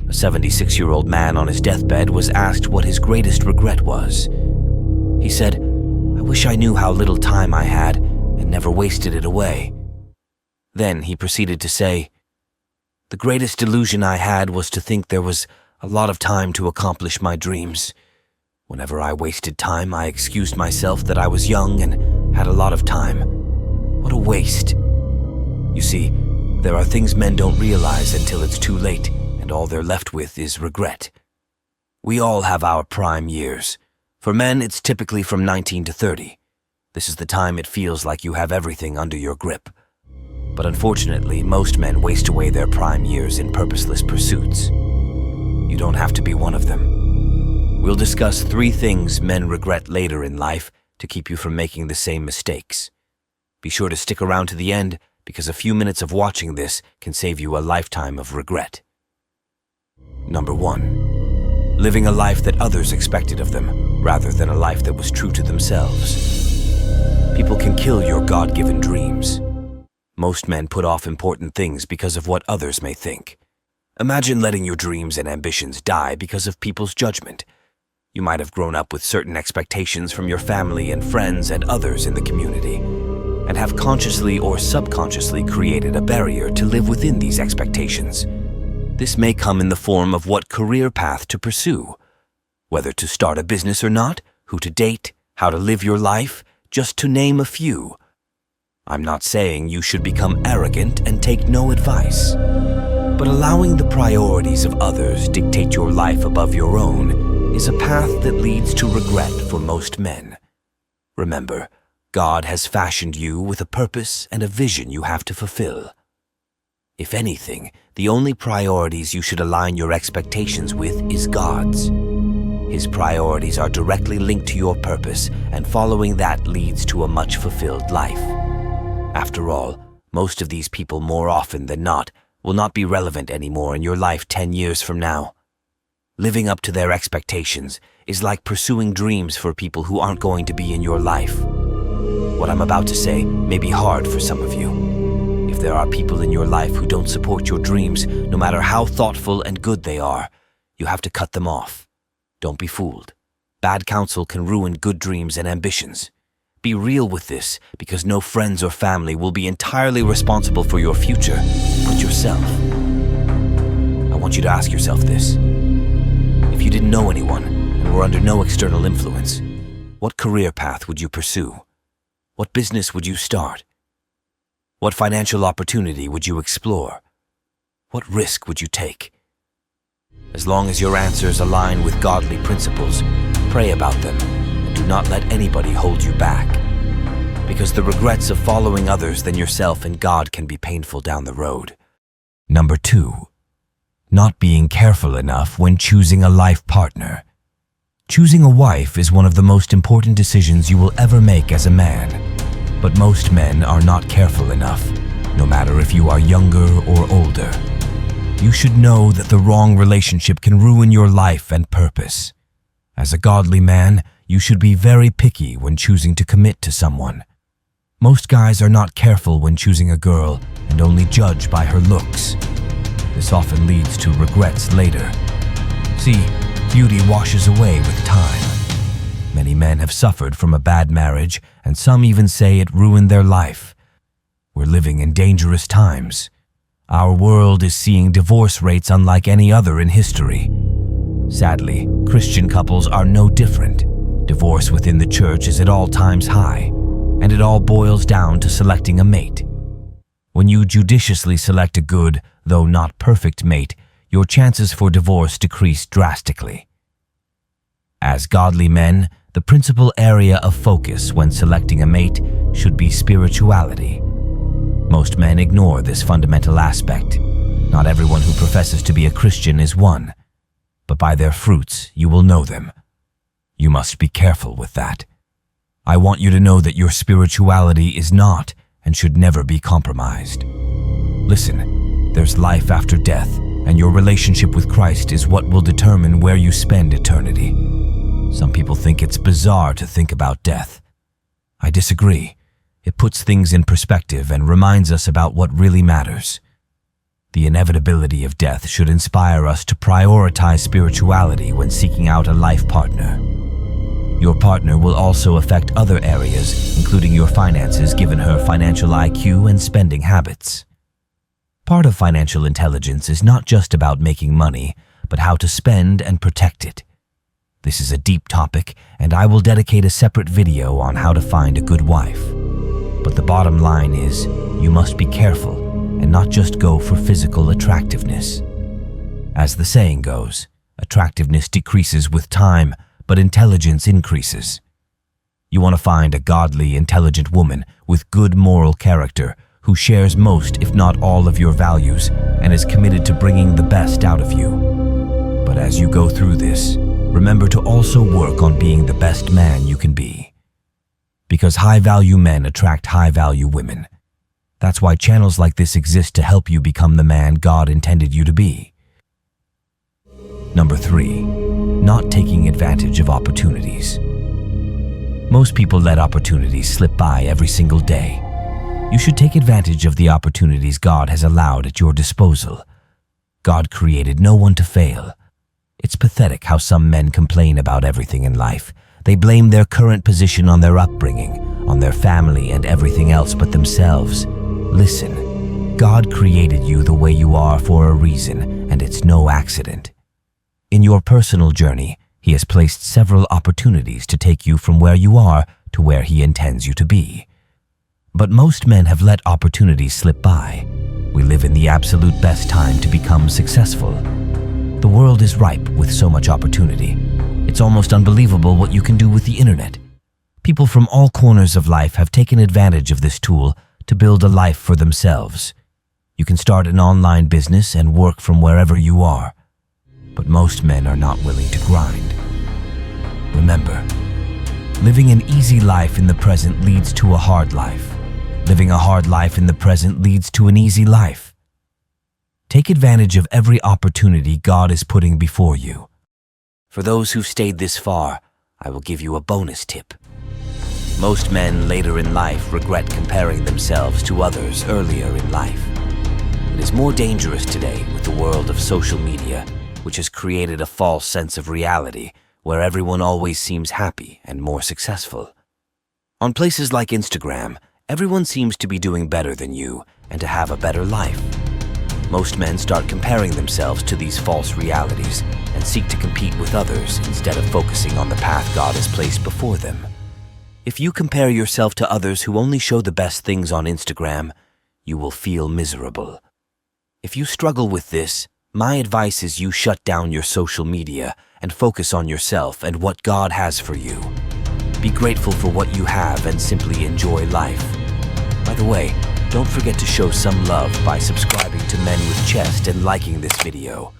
A 76-year-old man on his deathbed was asked what his greatest regret was. He said, "I wish I knew how little time I had and never wasted it away." Then he proceeded to say, "The greatest delusion I had was to think there was a lot of time to accomplish my dreams. Whenever I wasted time, I excused myself that I was young and had a lot of time. What a waste." You see, there are things men don't realize until it's too late, and all they're left with is regret. We all have our prime years. For men, it's typically from 19 to 30. This is the time it feels like you have everything under your grip. But unfortunately, most men waste away their prime years in purposeless pursuits. You don't have to be one of them. We'll discuss 3 things men regret later in life to keep you from making the same mistakes. Be sure to stick around to the end, because a few minutes of watching this can save you a lifetime of regret. Number 1. Living a life that others expected of them, rather than a life that was true to themselves. People can kill your God-given dreams. Most men put off important things because of what others may think. Imagine letting your dreams and ambitions die because of people's judgment. You might have grown up with certain expectations from your family and friends and others in the community, and have consciously or subconsciously created a barrier to live within these expectations. This may come in the form of what career path to pursue, whether to start a business or not, who to date, how to live your life, just to name a few. I'm not saying you should become arrogant and take no advice, but allowing the priorities of others dictate your life above your own is a path that leads to regret for most men. Remember, God has fashioned you with a purpose and a vision you have to fulfill. If anything, the only priorities you should align your expectations with is God's. His priorities are directly linked to your purpose, and following that leads to a much fulfilled life. After all, most of these people, more often than not, will not be relevant anymore in your life 10 years from now. Living up to their expectations is like pursuing dreams for people who aren't going to be in your life. What I'm about to say may be hard for some of you. If there are people in your life who don't support your dreams, no matter how thoughtful and good they are, you have to cut them off. Don't be fooled. Bad counsel can ruin good dreams and ambitions. Be real with this, because no friends or family will be entirely responsible for your future, but yourself. I want you to ask yourself this. If you didn't know anyone and were under no external influence, what career path would you pursue? What business would you start? What financial opportunity would you explore? What risk would you take? As long as your answers align with godly principles, pray about them and do not let anybody hold you back. Because the regrets of following others than yourself and God can be painful down the road. Number 2. Not being careful enough when choosing a life partner. Choosing a wife is one of the most important decisions you will ever make as a man. But most men are not careful enough, no matter if you are younger or older. You should know that the wrong relationship can ruin your life and purpose. As a godly man, you should be very picky when choosing to commit to someone. Most guys are not careful when choosing a girl and only judge by her looks. This often leads to regrets later. See, beauty washes away with time. Many men have suffered from a bad marriage, and some even say it ruined their life. We're living in dangerous times. Our world is seeing divorce rates unlike any other in history. Sadly, Christian couples are no different. Divorce within the church is at all times high, and it all boils down to selecting a mate. When you judiciously select a good, though not perfect mate, your chances for divorce decrease drastically. As godly men, the principal area of focus when selecting a mate should be spirituality. Most men ignore this fundamental aspect. Not everyone who professes to be a Christian is one, but by their fruits you will know them. You must be careful with that. I want you to know that your spirituality is not and should never be compromised. Listen, there's life after death, and your relationship with Christ is what will determine where you spend eternity. Some people think it's bizarre to think about death. I disagree. It puts things in perspective and reminds us about what really matters. The inevitability of death should inspire us to prioritize spirituality when seeking out a life partner. Your partner will also affect other areas, including your finances, given her financial IQ and spending habits. Part of financial intelligence is not just about making money, but how to spend and protect it. This is a deep topic, and I will dedicate a separate video on how to find a good wife. But the bottom line is, you must be careful and not just go for physical attractiveness. As the saying goes, attractiveness decreases with time, but intelligence increases. You want to find a godly, intelligent woman with good moral character who shares most, if not all, of your values and is committed to bringing the best out of you. But as you go through this, remember to also work on being the best man you can be. Because high-value men attract high-value women. That's why channels like this exist to help you become the man God intended you to be. Number 3, not taking advantage of opportunities. Most people let opportunities slip by every single day. You should take advantage of the opportunities God has allowed at your disposal. God created no one to fail. It's pathetic how some men complain about everything in life. They blame their current position on their upbringing, on their family and everything else but themselves. Listen, God created you the way you are for a reason, and it's no accident. In your personal journey, He has placed several opportunities to take you from where you are to where He intends you to be. But most men have let opportunities slip by. We live in the absolute best time to become successful. The world is ripe with so much opportunity. It's almost unbelievable what you can do with the internet. People from all corners of life have taken advantage of this tool to build a life for themselves. You can start an online business and work from wherever you are. But most men are not willing to grind. Remember, living an easy life in the present leads to a hard life. Living a hard life in the present leads to an easy life. Take advantage of every opportunity God is putting before you. For those who've stayed this far, I will give you a bonus tip. Most men later in life regret comparing themselves to others earlier in life. It is more dangerous today with the world of social media, which has created a false sense of reality where everyone always seems happy and more successful. On places like Instagram, everyone seems to be doing better than you and to have a better life. Most men start comparing themselves to these false realities and seek to compete with others instead of focusing on the path God has placed before them. If you compare yourself to others who only show the best things on Instagram, you will feel miserable. If you struggle with this, my advice is you shut down your social media and focus on yourself and what God has for you. Be grateful for what you have and simply enjoy life. By the way, don't forget to show some love by subscribing to Men with Chest and liking this video.